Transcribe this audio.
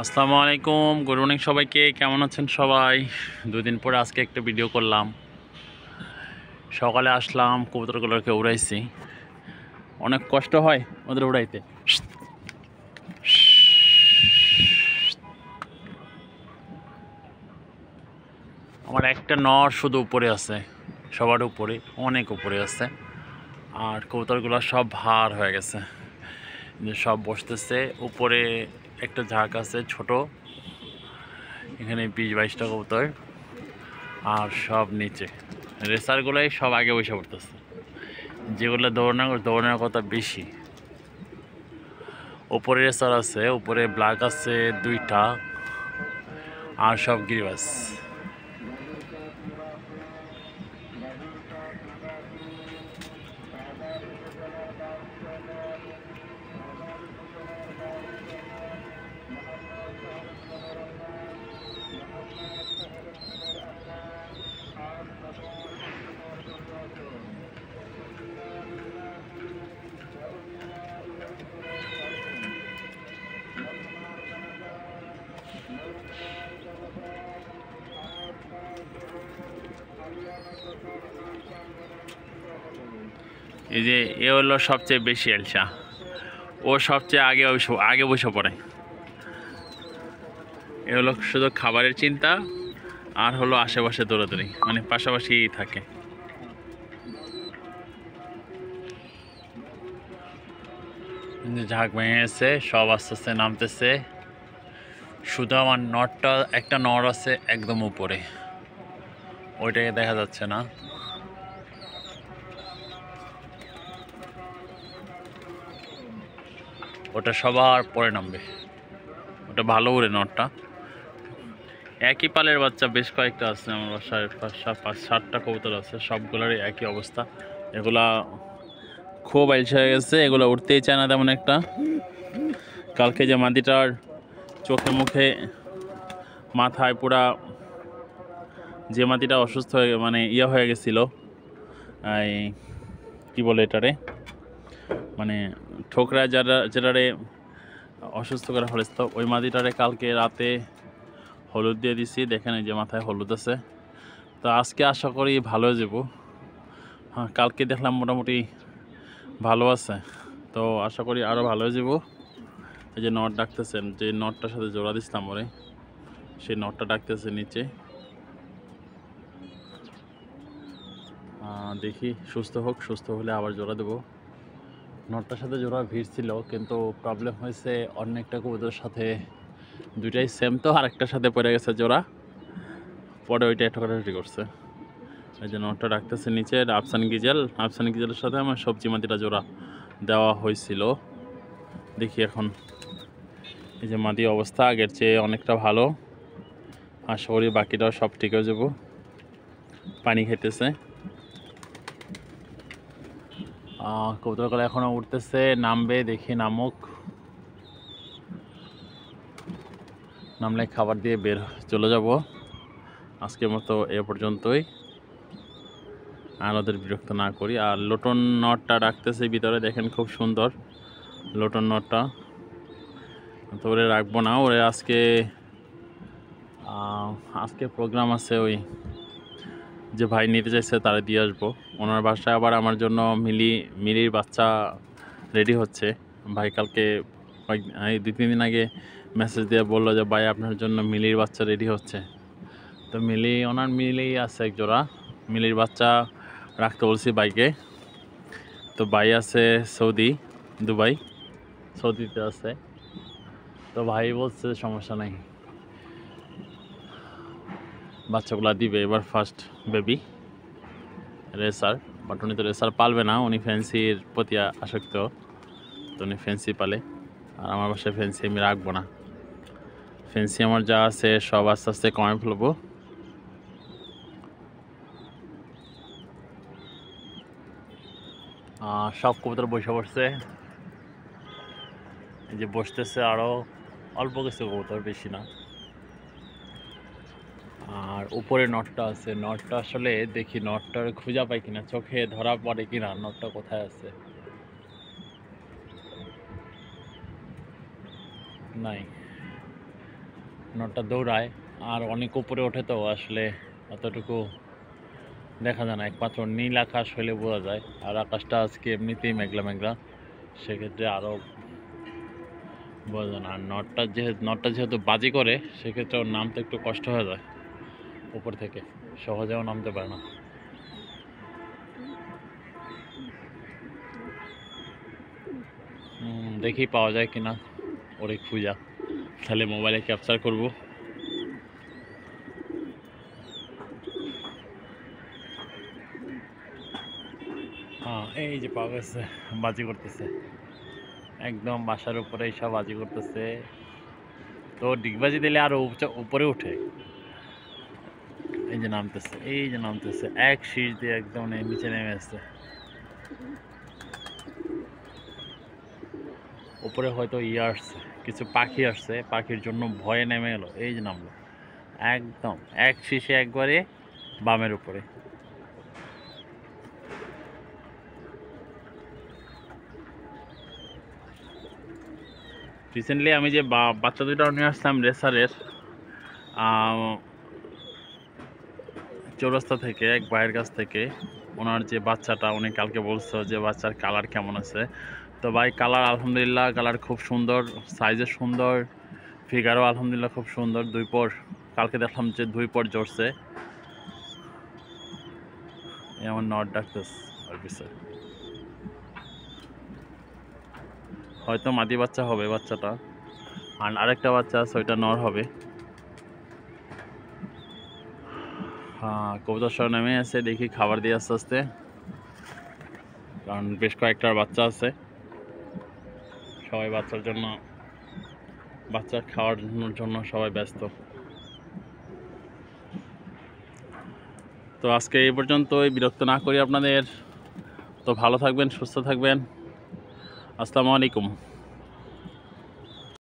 আসসালামু আলাইকুম, good morning সবাইকে। কেমন আছেন সবাই? দুদিন পরে আজকে একটা ভিডিও করলাম। সকালে আসলাম, কবুতরগুলোকে উড়াইছি। অনেক কষ্ট হয় ওদের উড়াইতে। আমার একটা নর শুধু উপরে আছে, সবার উপরে, অনেক উপরে আছে। আর কবুতরগুলো সব ভার হয়ে গেছে, সব বসতেছে উপরে। একটা ঝাঁক আছে ছোট, এখানে 20-22টা কবুতর। আর সব নিচে রেসারগুলোই সব আগে বসে পড়তেছে, যেগুলো দৌড়ানোর কথা বেশি। উপরে রেসার আছে, উপরে ব্ল্যাক আছে 2টা, আর সব গিরিবাস। এই যে এ হলো সবচেয়ে বেশি এলসা, ও সবচেয়ে আগে বসে পড়ে। এ হলো শুধু খাবারের চিন্তা, আর হলো আশেপাশে দৌড়াদৌড়ি, মানে পাশাপাশি থাকে। ঝাঁক ভেঙে গেছে, সব আস্তে আস্তে নামতেছে। শুধু আমার একটা নর আছে একদম উপরে, ওইটাকে দেখা যাচ্ছে না। ওটা সবার পরে নামবে, ওটা ভালো উড়ে নরটা। একই পালের বাচ্চা বেশ কয়েকটা আছে আমার বাসায়, 5-7টা কবুতর আছে, সবগুলোরই একই অবস্থা। এগুলা খুব আইলসা হয়ে গেছে, এগুলো উঠতেই চায় না তেমন একটা। কালকে যে মাদিটার চোখে মুখে মাথায় পুরা, যে মাদিটা অসুস্থ হয়ে মানে হয়ে গেছিলো, এই কী বলে এটারে, মানে ঠোকরা যেটারে অসুস্থ করে ফেলেছিল, ওই মাদিটারে কালকে রাতে হলুদ দিয়ে দিছি। দেখেন এই যে মাথায় হলুদ আছে। তো আজকে আশা করি ভালো হয়ে যাব। হ্যাঁ, কালকে দেখলাম মোটামুটি ভালো আছে, তো আশা করি আরও ভালো হয়ে যাব। এই যে নট ডাকতেছেন, যে নটটার সাথে জোড়া দিছিলাম ওরে, সেই নটটা ডাকতেছে নিচে। দেখি সুস্থ হোক, সুস্থ হলে আবার জোড়া দেবো। নটটার সাথে জোড়া ভিড় ছিল, কিন্তু প্রবলেম হয়েছে অন্য একটা কবুতরের সাথে, দুইটাই সেম তো, আরেকটার সাথে পড়ে গেছে জোড়া, পরে ওইটা ঠকাঠকি করছে। এই যে নটটা ডাকতেছে নিচে। আফসান গিজেলের সাথে আমার সবজি মাদিটা জোড়া দেওয়া হয়েছিল। দেখি এখন এই যে মাদি অবস্থা আগের চেয়ে অনেকটা ভালো। আশা করি বাকিটাও সব ঠিক হয়ে যাব। পানি খেতেছে, কবুতরগুলো এখনও উঠতেছে, নামবে, দেখি নামুক। নামলে খাবার দিয়ে বের চলে যাব। আজকের মতো এ পর্যন্তই, আর ওদের বিরক্ত না করি। আর লোটন নটটা ডাকতেছে ভিতরে, দেখেন খুব সুন্দর লোটন নটটা। তো ওরে রাখবো না, ওরে আজকে প্রোগ্রাম আছে, ওই যে ভাই নিতে চাইছে তারা দিয়ে আসবো। ওনার বাসায় আবার আমার জন্য মিলির বাচ্চা রেডি হচ্ছে। ভাই কালকে 2-3 দিন আগে মেসেজ দিয়ে বললো যে ভাই আপনার জন্য মিলির বাচ্চা রেডি হচ্ছে। তো ওনার মিলি আছে এক জোড়া, মিলির বাচ্চা রাখতে বলছি ভাইকে। তো ভাই আছে দুবাই, সৌদিতে আছে। তো ভাই বলছে সমস্যা নাই, বাচ্চাগুলা দিবে। এবার ফার্স্ট বেবি রেসার, বাট উনি তো রেসার পালবে না, উনি ফ্যান্সির প্রতি আসক্ত, তো উনি ফ্যান্সি পালে। আর আমার বাসায় ফ্যান্সি আমি রাখবো না। ফ্যান্সি আমার যা আছে সব আস্তে আস্তে কমে ফেলবো। সব কবুতর বসে পড়ছে, এই যে বসতেছে আরও অল্প কিছু কবুতর, বেশি না। আর উপরে নটটা আছে, নটটা আসলে দেখি নটটার খুঁজা পাই কিনা, চোখে ধরা পড়ে কিনা নটটা কোথায় আছে। নাই, নটটা দৌড়ায় আর অনেক উপরে ওঠে, তো আসলে অতটুকু দেখা যায় না, একমাত্র নীল আকাশ হলে বোঝা যায়। আর আকাশটা আজকে এমনিতেই মেঘলা মেঘলা, সেক্ষেত্রে আরও বোঝা যায় না। আর নটটা যেহেতু বাজি করে, সেক্ষেত্রে ওর নামতে একটু কষ্ট হয়ে যায়, উপর থেকে সহজেও নামতে পারে না। দেখি পাওয়া যায় কিনা ওরে খুঁজা, তাহলে মোবাইলে ক্যাপচার করব। হ্যাঁ, এই যে পাওয়া গেছে, বাজি করতেছে একদম বাসার উপরে, সব বাজি করতেছে। তো ডিগবাজি দিলে আরো উপরে উঠে। এই যে নামতেছে, এই যে নামতেছে, এক শীষ দিয়ে একদম নিচে নেমে আসছে। উপরে হয়তো আসছে, কিছু পাখি আসছে, পাখির জন্য ভয়ে নেমে এলো। এই যে নামলো একদম এক শীষে একবারে বামের উপরে। রিসেন্টলি আমি যে বাচ্চা দুইটা নিয়ে আসলাম রেসারের, চৌরাস্তা থেকে এক ভাইয়ের কাছ থেকে, ওনার যে বাচ্চাটা, উনি কালকে বলছে যে বাচ্চার কালার কেমন আছে। তো ভাই কালার আলহামদুলিল্লাহ, কালার খুব সুন্দর, সাইজে সুন্দর, ফিগারও আলহামদুলিল্লাহ খুব সুন্দর। দুই পর কালকে দেখলাম যে দুই পর জড়ছে, এমন নট ডাকতেছে আর পিছনে। হয়তো মাদি বাচ্চা হবে বাচ্চাটা, আর আরেকটা বাচ্চা আছে ওইটা নর হবে। হ্যাঁ, কবুতর সহ নেমে আছে, দেখি খাবার দিয়ে আস্তে আস্তে, কারণ বেশ কয়েকটার বাচ্চা আছে, সবাই বাচ্চার জন্য, বাচ্চা খাওয়ানোর জন্য সবাই ব্যস্ত। তো আজকে এই পর্যন্তই, বিরক্ত না করি আপনাদের। তো ভালো থাকবেন, সুস্থ থাকবেন। আসসালামু আলাইকুম।